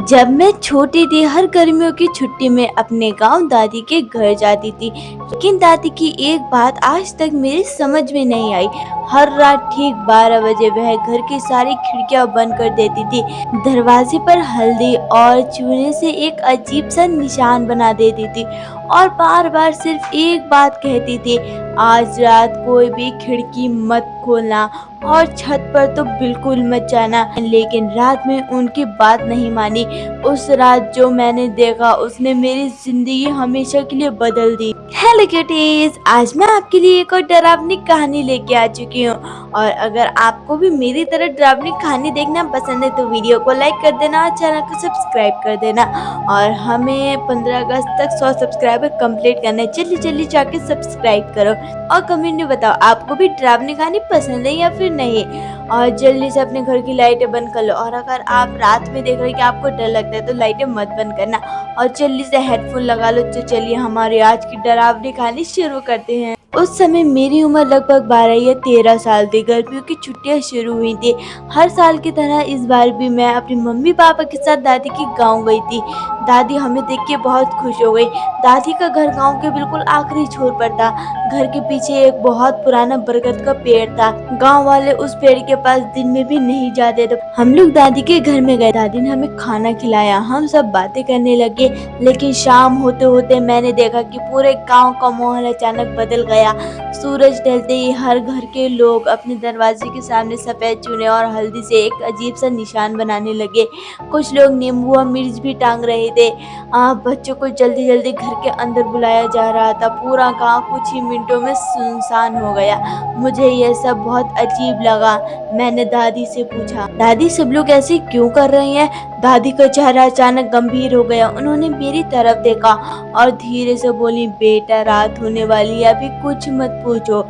जब मैं छोटी थी हर गर्मियों की छुट्टी में अपने गांव दादी के घर जाती थी। लेकिन दादी की एक बात आज तक मेरी समझ में नहीं आई। हर रात ठीक 12 बजे वह घर की सारी खिड़कियां बंद कर देती थी। दरवाजे पर हल्दी और चूने से एक अजीब सा निशान बना देती थी और बार बार सिर्फ एक बात कहती थी, आज रात कोई भी खिड़की मत खोलना और छत पर तो बिल्कुल मत जाना। लेकिन रात में उनकी बात नहीं मानी। उस रात जो मैंने देखा उसने मेरी जिंदगी हमेशा के लिए बदल दी। हेलो क्यूटीज, आज मैं आपके लिए एक और डरावनी कहानी लेके आ चुकी हूँ। और अगर आपको भी मेरी तरह डरावनी कहानी देखना पसंद है तो वीडियो को लाइक कर देना और चैनल को सब्सक्राइब कर देना। और हमें 15 अगस्त तक 100 सब्सक्राइबर कंप्लीट करना है। जल्दी जल्दी जाके सब्सक्राइब करो और कमेंट में बताओ आपको भी डरावनी कहानी पसंद है या फिर नहीं। और जल्दी से अपने घर की लाइटें बंद कर लो। और अगर आप रात में देख रहे हो कि आपको डर लगता है तो लाइटें मत बंद करना और जल्दी से हेडफोन लगा लो। तो चलिए हमारी आज की डरावनी कहानी शुरू करते हैं। उस समय मेरी उम्र लगभग 12 या 13 साल थी। गर्मियों की छुट्टियां शुरू हुई थी। हर साल की तरह इस बार भी मैं अपनी मम्मी पापा के साथ दादी के गांव गई थी। दादी हमें देख के बहुत खुश हो गई। दादी का घर गांव के बिल्कुल आखिरी छोर पर था। घर के पीछे एक बहुत पुराना बरगद का पेड़ था। गांव वाले उस पेड़ के पास दिन में भी नहीं जाते थे। हम लोग दादी के घर में गए। दादी ने हमें खाना खिलाया। हम सब बातें करने लगे। लेकिन शाम होते होते मैंने देखा कि पूरे गांव का माहौल अचानक बदल गया। सूरज ढलते ही हर घर के लोग अपने दरवाजे के सामने सफेद चूने और हल्दी से एक अजीब सा निशान बनाने लगे। कुछ लोग नींबू और मिर्च भी टांग रहे थे। बच्चों को जल्दी जल्दी घर के अंदर बुलाया जा रहा था। पूरा गांव कुछ ही मिनटों में सुनसान हो गया। मुझे यह सब बहुत अजीब लगा। मैंने दादी से पूछा, दादी सब लोग ऐसे क्यों कर रहे हैं? दादी का चेहरा अचानक गंभीर हो गया। उन्होंने मेरी तरफ देखा और धीरे से बोली, बेटा रात होने वाली है, अभी कुछ मत पूछो।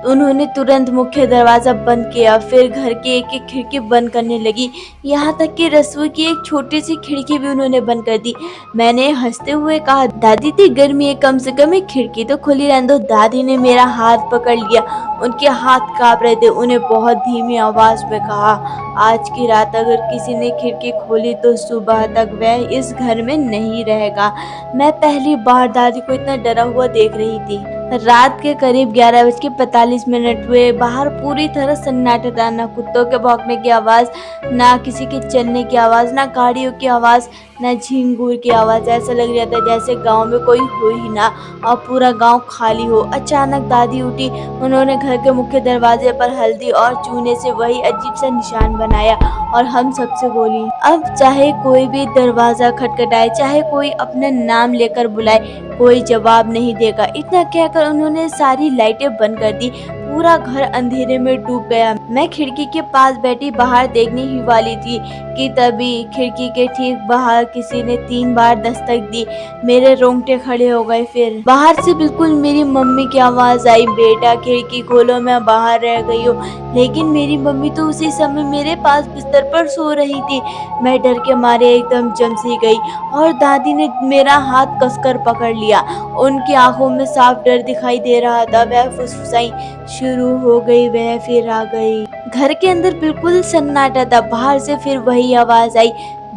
उन्होंने तुरंत मुख्य दरवाजा बंद किया। फिर घर की एक एक खिड़की बंद करने लगी। यहाँ तक कि रसोई की एक छोटी सी खिड़की भी उन्होंने बंद कर दी। मैंने हंसते हुए कहा, दादी इतनी गर्मी है, कम से कम एक खिड़की तो खुली रहने दो। दादी ने मेरा हाथ पकड़ लिया। उनके हाथ कांप रहे थे। उन्हें बहुत धीमी आवाज में कहा, आज की रात अगर किसी ने खिड़की खोली तो सुबह तक वह इस घर में नहीं रहेगा। मैं पहली बार दादी को इतना डरा हुआ देख रही थी। रात के करीब 11:45 हुए। बाहर पूरी तरह सन्नाटा था। ना कुत्तों के भौंकने की आवाज, ना किसी के चलने की आवाज, ना गाड़ियों की आवाज, ना झिंगूर की आवाज। ऐसा लग रहा था जैसे गांव में कोई हो ही ना और पूरा गांव खाली हो। अचानक दादी उठी। उन्होंने घर के मुख्य दरवाजे पर हल्दी और चूने से वही अजीब सा निशान बनाया और हम सबसे बोली, अब चाहे कोई भी दरवाजा खटखटाए, चाहे कोई अपना नाम लेकर बुलाए, कोई जवाब नहीं देगा। इतना कहकर उन्होंने सारी लाइटें बंद कर दी। पूरा घर अंधेरे में डूब गया। मैं खिड़की के पास बैठी बाहर देखने ही वाली थी कि तभी खिड़की के ठीक बाहर किसी ने 3 बार दस्तक दी। मेरे रोंगटे खड़े हो गए। फिर बाहर से बिल्कुल मेरी मम्मी की आवाज आई, बेटा खिड़की खोलो, मैं बाहर रह गई हूँ। लेकिन मेरी मम्मी तो उसी समय मेरे पास बिस्तर पर सो रही थी। मैं डर के मारे एकदम जम सी गई और दादी ने मेरा हाथ कसकर पकड़ लिया। उनकी आंखों में साफ डर दिखाई दे रहा था। वह फुसफुसाई, शुरू हो गई, वह फिर आ गई। घर के अंदर बिल्कुल सन्नाटा था। बाहर से फिर वही आवाज आई,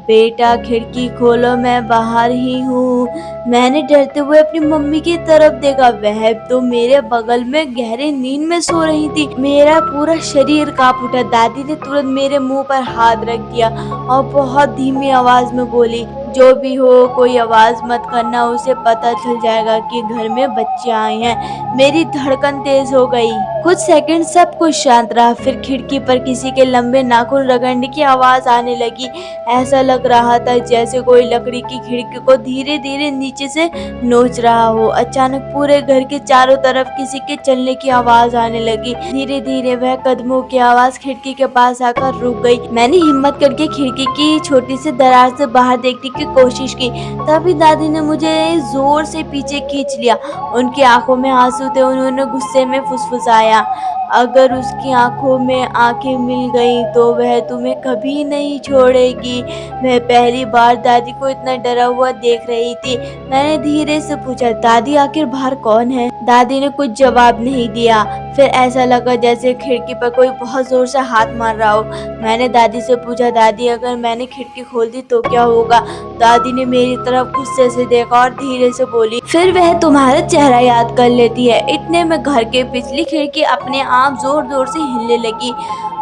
बेटा खिड़की खोलो, मैं बाहर ही हूँ। मैंने डरते हुए अपनी मम्मी की तरफ देखा। वह तो मेरे बगल में गहरी नींद में सो रही थी। मेरा पूरा शरीर कांप उठा। दादी ने तुरंत मेरे मुंह पर हाथ रख दिया और बहुत धीमी आवाज में बोली, जो भी हो कोई आवाज मत करना, उसे पता चल जाएगा कि घर में बच्चे आए हैं। मेरी धड़कन तेज हो गई। कुछ सेकंड सब कुछ शांत रहा। फिर खिड़की पर किसी के लंबे नाखून रगड़ने की आवाज आने लगी। ऐसा लग रहा था जैसे कोई लकड़ी की खिड़की को धीरे धीरे नीचे से नोच रहा हो। अचानक पूरे घर के चारों तरफ किसी के चलने की आवाज आने लगी। धीरे धीरे वह कदमों की आवाज खिड़की के पास आकर रुक गई। मैंने हिम्मत करके खिड़की की छोटी सी दरार से बाहर देखने की कोशिश की। तभी दादी ने मुझे जोर से पीछे खींच लिया। उनकी आंखों में आंसू थे। उन्होंने गुस्से में फुसफुसाया, चिल्लाया, अगर उसकी आँखों में आँखें मिल गईं तो वह तुम्हें कभी नहीं छोड़ेगी। मैं पहली बार दादी को इतना डरा हुआ देख रही थी। मैंने धीरे से पूछा, दादी आखिर बाहर कौन है? दादी ने कुछ जवाब नहीं दिया। फिर ऐसा लगा जैसे खिड़की पर कोई बहुत जोर से हाथ मार रहा हो। मैंने दादी से पूछा, दादी अगर मैंने खिड़की खोल दी तो क्या होगा? दादी ने मेरी तरफ गुस्से से देखा और धीरे से बोली, फिर वह तुम्हारा चेहरा याद कर लेती है। इतने में घर के पिछली खिड़की अपने आप जोर जोर से हिलने लगी।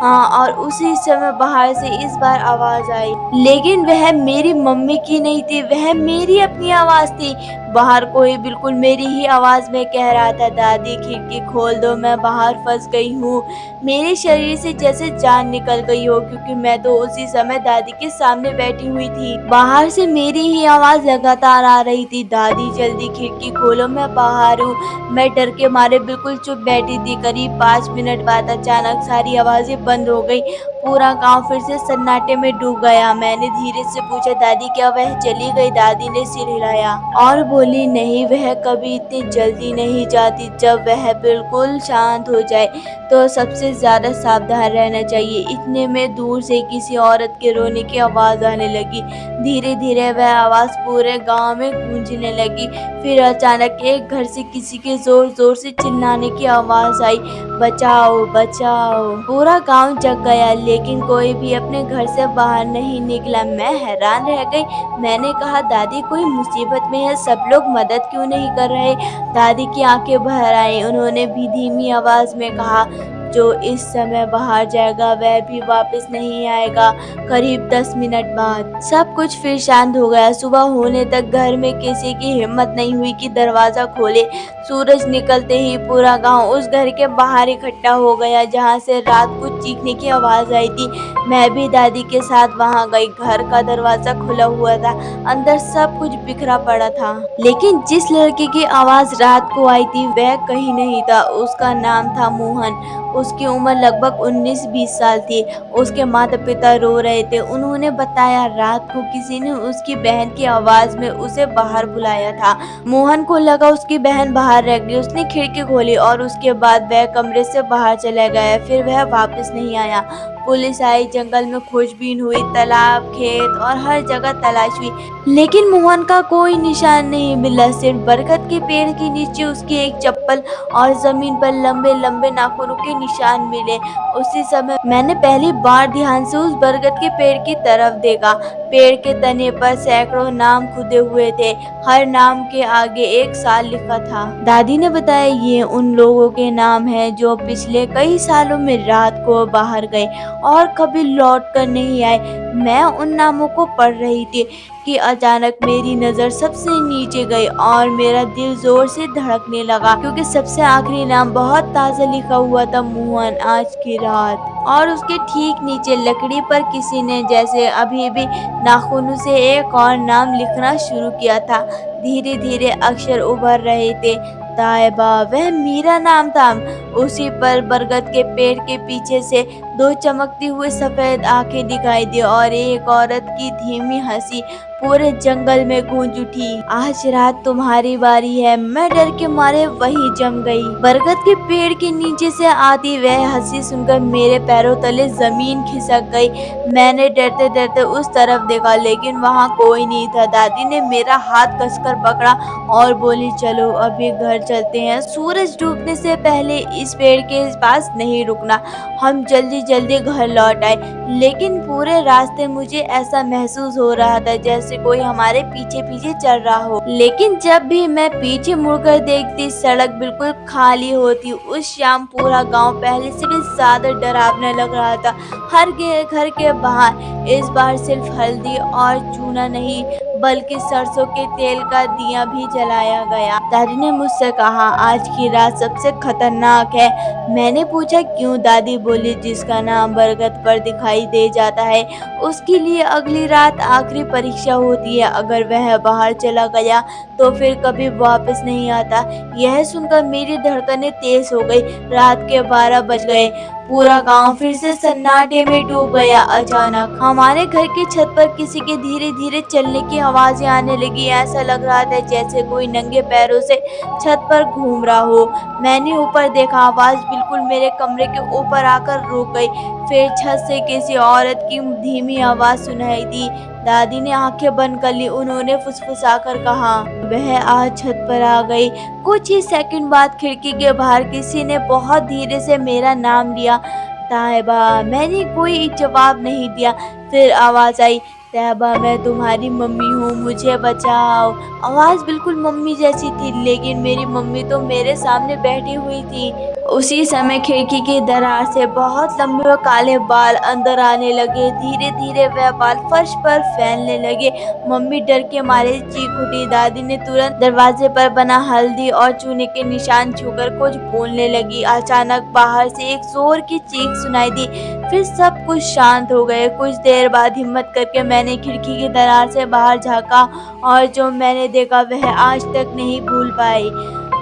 हाँ, और उसी समय बाहर से इस बार आवाज आई, लेकिन वह मेरी मम्मी की नहीं थी, वह मेरी अपनी आवाज थी। बाहर कोई बिल्कुल मेरी ही आवाज में कह रहा था, दादी खिड़की खोल दो, मैं बाहर फंस गई हूँ। मेरे शरीर से जैसे जान निकल गई हो, क्योंकि मैं तो उसी समय दादी के सामने बैठी हुई थी। बाहर से मेरी ही आवाज लगातार आ रही थी, दादी जल्दी खिड़की खोलो, मैं बाहर हूँ। मैं डर के मारे बिल्कुल चुप बैठी थी। करीब 5 मिनट बाद अचानक सारी आवाजें बंद हो गई। पूरा गांव फिर से सन्नाटे में डूब गया। मैंने धीरे से पूछा, दादी क्या वह चली गई? दादी ने सिर हिलाया और बोली, नहीं, वह कभी इतनी जल्दी नहीं जाती। जब वह बिल्कुल शांत हो जाए तो सबसे ज्यादा सावधान रहना चाहिए। इतने में दूर से किसी औरत के रोने की आवाज आने लगी। धीरे धीरे वह आवाज पूरे गांव में गूंजने लगी। फिर अचानक एक घर से किसी के जोर जोर से चिल्लाने की आवाज आई, बचाओ बचाओ। पूरा गांव जग गया, लेकिन कोई भी अपने घर से बाहर नहीं निकला। मैं हैरान रह गई। मैंने कहा, दादी कोई मुसीबत में है, सब लोग मदद क्यों नहीं कर रहे? दादी की आंखें भर आई। उन्होंने भी धीमी आवाज में कहा, जो इस समय बाहर जाएगा वह भी वापस नहीं आएगा। करीब 10 मिनट बाद सब कुछ फिर शांत हो गया। सुबह होने तक घर में किसी की हिम्मत नहीं हुई कि दरवाजा खोले। सूरज निकलते ही पूरा गांव उस घर के बाहर इकट्ठा हो गया जहां से रात को चीखने की आवाज आई थी। मैं भी दादी के साथ वहां गई। घर का दरवाजा खुला हुआ था, अंदर सब कुछ बिखरा पड़ा था, लेकिन जिस लड़के की आवाज रात को आई थी वह कहीं नहीं था। उसका नाम था मोहन। उसकी उम्र लगभग 19-20 साल थी। उसके माता पिता रो रहे थे। उन्होंने बताया, रात को किसी ने उसकी बहन की आवाज में उसे बाहर बुलाया था। मोहन को लगा उसकी बहन बाहर रह गई। उसने खिड़की खोली और उसके बाद वह कमरे से बाहर चला गया। फिर वह वापस नहीं आया। पुलिस आई, जंगल में खोजबीन हुई, तालाब, खेत और हर जगह तलाश हुई, लेकिन मोहन का कोई निशान नहीं मिला। सिर्फ बरगद के पेड़ के नीचे उसकी एक चप्पल और जमीन पर लंबे लंबे नाखूनों के निशान मिले। उसी समय मैंने पहली बार ध्यान से उस बरगद के पेड़ की तरफ देखा। पेड़ के तने पर सैकड़ों नाम खुदे हुए थे। हर नाम के आगे एक साल लिखा था। दादी ने बताया, ये उन लोगों के नाम हैं जो पिछले कई सालों में रात को बाहर गए और कभी लौट कर नहीं आए। मैं उन नामों को पढ़ रही थी कि अचानक मेरी नजर सबसे नीचे गई और मेरा दिल जोर से धड़कने लगा, क्योंकि सबसे आखिरी नाम बहुत ताज़ा लिखा हुआ था, मोहन आज की रात। और उसके ठीक नीचे लकड़ी पर किसी ने जैसे अभी भी नाखूनों से एक और नाम लिखना शुरू किया था। धीरे धीरे अक्षर उभर रहे थे। तायबा, वह मेरा नाम था। उसी पर बरगद के पेड़ के पीछे से दो चमकती हुई सफेद आंखें दिखाई दी और एक औरत की धीमी हंसी पूरे जंगल में गूंज उठी। आज रात तुम्हारी बारी है। मैं डर के मारे वहीं जम गई। बरगद के पेड़ के नीचे से आती वह हंसी सुनकर मेरे पैरों तले जमीन खिसक गई। मैंने डरते डरते उस तरफ देखा, लेकिन वहाँ कोई नहीं था। दादी ने मेरा हाथ कसकर पकड़ा और बोली, चलो अभी घर चलते हैं। सूरज डूबने से पहले इस पेड़ के पास नहीं रुकना। हम जल्दी जल्दी घर लौट आए, लेकिन पूरे रास्ते मुझे ऐसा महसूस हो रहा था जैसे कोई हमारे पीछे पीछे चल रहा हो। लेकिन जब भी मैं पीछे मुड़कर देखती, सड़क बिल्कुल खाली होती। उस शाम पूरा गांव पहले से भी ज्यादा डरावना लग रहा था। हर घर के बाहर इस बार सिर्फ हल्दी और चूना नहीं, बल्कि सरसों के तेल का दिया भी जलाया गया। दादी ने मुझसे कहा, आज की रात सबसे खतरनाक है। मैंने पूछा, क्यों? दादी बोली, जिसका नाम बरगद पर दिखाई दे जाता है उसके लिए अगली रात आखिरी परीक्षा होती है। अगर वह बाहर चला गया तो फिर कभी वापस नहीं आता। यह सुनकर मेरी धड़कनें तेज हो गई। रात के 12 बज गए। पूरा गांव फिर से सन्नाटे में डूब गया। अचानक हमारे घर की छत पर किसी के धीरे धीरे चलने की आवाजें आने लगी। ऐसा लग रहा था जैसे कोई नंगे पैरों से छत पर घूम रहा हो। मैंने ऊपर देखा, आवाज बिल्कुल मेरे कमरे के ऊपर आकर रुक गई। फिर छत से किसी औरत की धीमी आवाज सुनाई दी। दादी ने आंखें बंद कर ली। उन्होंने फुसफुसाकर कहा, वह आज छत पर आ गई। कुछ ही सेकंड बाद खिड़की के बाहर किसी ने बहुत धीरे से मेरा नाम लिया, तैयबा। मैंने कोई जवाब नहीं दिया। फिर आवाज आई, तैयबा मैं तुम्हारी मम्मी हूँ, मुझे बचाओ। आवाज बिल्कुल मम्मी जैसी थी, लेकिन मेरी मम्मी तो मेरे सामने बैठी हुई थी। उसी समय खिड़की की दरार से बहुत लंबे और काले बाल अंदर आने लगे। धीरे धीरे वह बाल फर्श पर फैलने लगे। मम्मी डर के मारे चीख उठी। दादी ने तुरंत दरवाजे पर बना हल्दी और चूने के निशान छूकर कुछ बोलने लगी। अचानक बाहर से एक जोर की चीख सुनाई दी। फिर सब कुछ शांत हो गए। कुछ देर बाद हिम्मत करके मैंने खिड़की की दरार से बाहर झांका और जो मैंने देखा वह आज तक नहीं भूल पाई।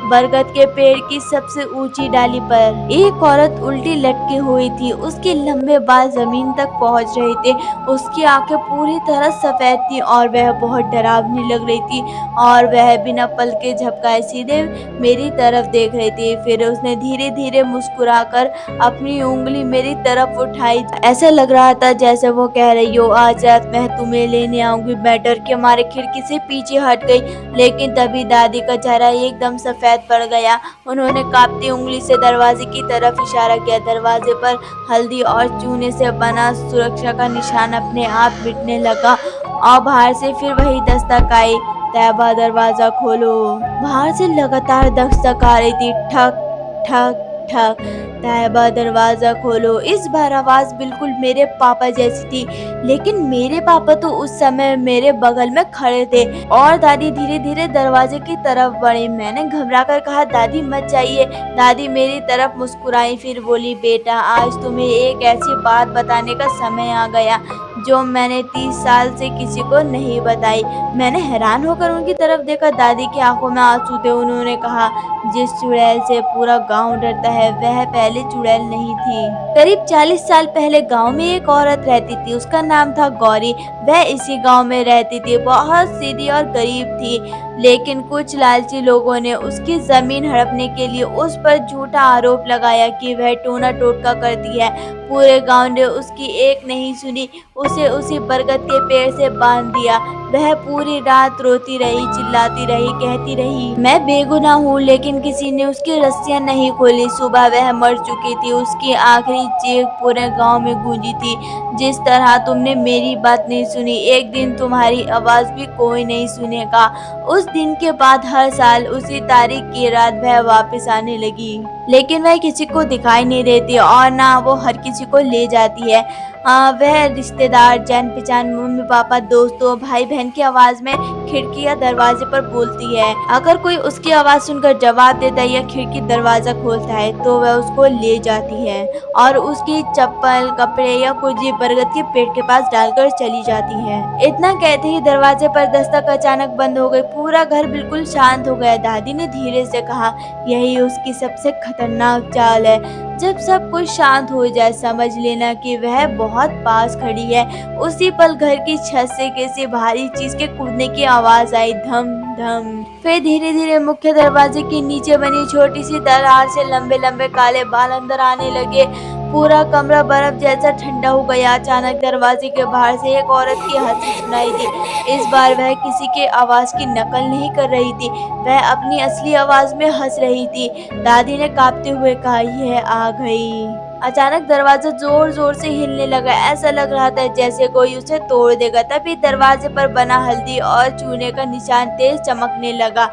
बरगद के पेड़ की सबसे ऊंची डाली पर एक औरत उल्टी लटकी हुई थी। उसके लंबे बाल जमीन तक पहुंच रहे थे। उसकी आंखें पूरी तरह सफेद थी और वह बहुत डरावनी लग रही थी और वह बिना पल के झपकाए सीधे मेरी तरफ देख रही थी। फिर उसने धीरे धीरे मुस्कुराकर अपनी उंगली मेरी तरफ उठाई। ऐसा लग रहा था जैसे वो कह रही हो, आज रात मैं तुम्हें लेने आऊंगी। मैं डर के मारे खिड़की से पीछे हट गई, लेकिन तभी दादी का चेहरा एकदम सफेद पड़ गया। उन्होंने कांपती उंगली से दरवाजे की तरफ इशारा किया। दरवाजे पर हल्दी और चूने से बना सुरक्षा का निशान अपने आप मिटने लगा और बाहर से फिर वही दस्तक आई, तैयबा दरवाजा खोलो। बाहर से लगातार दस्तक आ रही थी, ठक ठक ठक। तैयबा दरवाजा खोलो। इस बार आवाज बिल्कुल मेरे पापा जैसी थी, लेकिन मेरे पापा तो उस समय मेरे बगल में खड़े थे और दादी धीरे धीरे दरवाजे की तरफ बढ़ी। मैंने घबरा कर कहा, दादी मत जाइए। दादी मेरी तरफ मुस्कुराई, फिर बोली, बेटा आज तुम्हें एक ऐसी बात बताने का समय आ गया जो मैंने 30 साल से किसी को नहीं बताई। मैंने हैरान होकर उनकी तरफ देखा। दादी की आंखों में आंसू थे। उन्होंने कहा, जिस चुड़ैल से पूरा गांव डरता है वह पहले चुड़ैल नहीं थी। करीब 40 साल पहले गांव में एक औरत रहती थी। उसका नाम था गौरी। वह इसी गांव में रहती थी। बहुत सीधी और गरीब थी, लेकिन कुछ लालची लोगों ने उसकी जमीन हड़पने के लिए उस पर झूठा आरोप लगाया कि वह टोना टोटका करती है। पूरे गांव ने उसकी एक नहीं सुनी। उसे उसी बरगद के पेड़ से बांध दिया। वह पूरी रात रोती रही, चिल्लाती रही, कहती रही, मैं बेगुनाह हूँ, लेकिन किसी ने उसकी रस्सियां नहीं खोली। सुबह वह मर चुकी थी। उसकी आखिरी चीख पूरे गांव में गूंजी थी, जिस तरह तुमने मेरी बात नहीं सुनी, एक दिन तुम्हारी आवाज भी कोई नहीं सुनेगा। उस दिन के बाद हर साल उसी तारीख की रात वह वापस आने लगी, लेकिन वह किसी को दिखाई नहीं देती और ना वो हर किसी को ले जाती है। वह रिश्तेदार, जान पहचान, मम्मी पापा, दोस्तों, भाई बहन की आवाज में खिड़की या दरवाजे पर बोलती है। अगर कोई उसकी आवाज सुनकर जवाब देता है या खिड़की दरवाजा खोलता है तो वह उसको ले जाती है और उसकी चप्पल, कपड़े या कुछ बरगद के पेड़ के पास डालकर चली जाती है। इतना कहते ही दरवाजे पर दस्तक अचानक बंद हो गई। पूरा घर बिल्कुल शांत हो गया। दादी ने धीरे से कहा, यही उसकी सबसे खतरनाक चाल है। जब सब कुछ शांत हो जाए समझ लेना कि वह बहुत पास खड़ी है। उसी पल घर की छत से किसी भारी चीज के कूदने की आवाज आई, धम धम। फिर धीरे धीरे मुख्य दरवाजे के नीचे बनी छोटी सी दरार से लंबे लंबे काले बाल अंदर आने लगे। पूरा कमरा बर्फ जैसा ठंडा हो गया। अचानक दरवाजे के बाहर से एक औरत की हंसी सुनाई दी। इस बार वह किसी के आवाज की नकल नहीं कर रही थी, वह अपनी असली आवाज में हंस रही थी। दादी ने कांपते हुए कहा, यह आ गई। अचानक दरवाजा जोर जोर से हिलने लगा। ऐसा लग रहा था जैसे कोई उसे तोड़ देगा। तभी दरवाजे पर बना हल्दी और चूने का निशान तेज चमकने लगा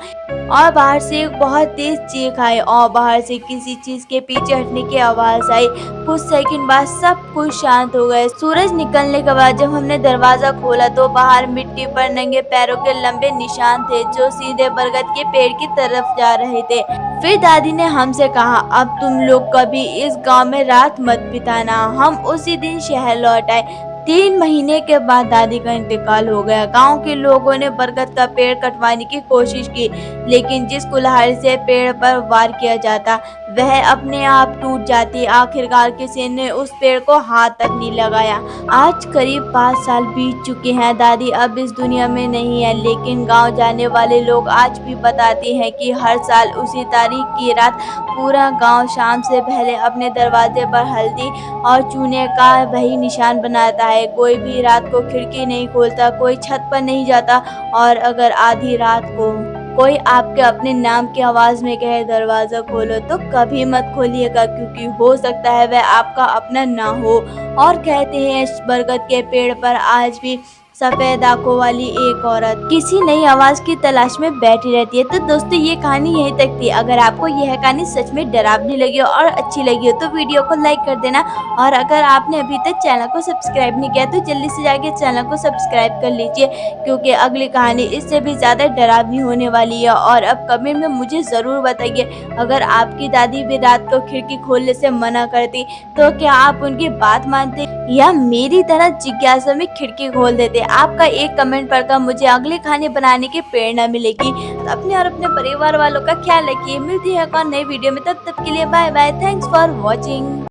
और बाहर से एक बहुत तेज चीख आई और बाहर से किसी चीज के पीछे हटने की आवाज आई। कुछ सेकंड बाद सब कुछ शांत हो गए। सूरज निकलने के बाद जब हमने दरवाजा खोला तो बाहर मिट्टी पर नंगे पैरों के लंबे निशान थे जो सीधे बरगद के पेड़ की तरफ जा रहे थे। फिर दादी ने हमसे कहा, अब तुम लोग कभी इस गांव में रात मत बिताना। हम उसी दिन शहर लौट आए। 3 महीने के बाद दादी का इंतकाल हो गया। गांव के लोगों ने बरगद का पेड़ कटवाने की कोशिश की, लेकिन जिस कुल्हाड़ी से पेड़ पर वार किया जाता वह अपने आप टूट जाती। आखिरकार किसी ने उस पेड़ को हाथ तक नहीं लगाया। आज करीब 5 साल बीत चुके हैं। दादी अब इस दुनिया में नहीं है, लेकिन गांव जाने वाले लोग आज भी बताते हैं कि हर साल उसी तारीख की रात पूरा गांव शाम से पहले अपने दरवाजे पर हल्दी और चूने का वही निशान बनाता है। कोई भी रात को खिड़की नहीं खोलता, कोई छत पर नहीं जाता, और अगर आधी रात को कोई आपके अपने नाम की आवाज में कहे दरवाजा खोलो, तो कभी मत खोलिएगा, क्योंकि हो सकता है वह आपका अपना ना हो। और कहते हैं इस बरगद के पेड़ पर आज भी सफेद आंखों वाली एक औरत किसी नई आवाज की तलाश में बैठी रहती है। तो दोस्तों, ये कहानी यहीं तक थी। अगर आपको यह कहानी सच में डरावनी लगी हो और अच्छी लगी हो तो वीडियो को लाइक कर देना, और अगर आपने अभी तक चैनल को सब्सक्राइब नहीं किया तो जल्दी से जाके चैनल को सब्सक्राइब कर लीजिए, क्योंकि अगली कहानी इससे भी ज्यादा डरावनी होने वाली है। और अब कमेंट में मुझे जरूर बताइए, अगर आपकी दादी भी रात को खिड़की खोलने से मना करती तो क्या आप उनकी बात मानते, या मेरी तरह जिज्ञासा में खिड़की खोल देते? आपका एक कमेंट पढ़कर मुझे अगली कहानी बनाने की प्रेरणा मिलेगी। अपने और अपने परिवार वालों का ख्याल रखिए। मिलती है एक और नई वीडियो में, तब तक के लिए bye bye. Thanks for watching.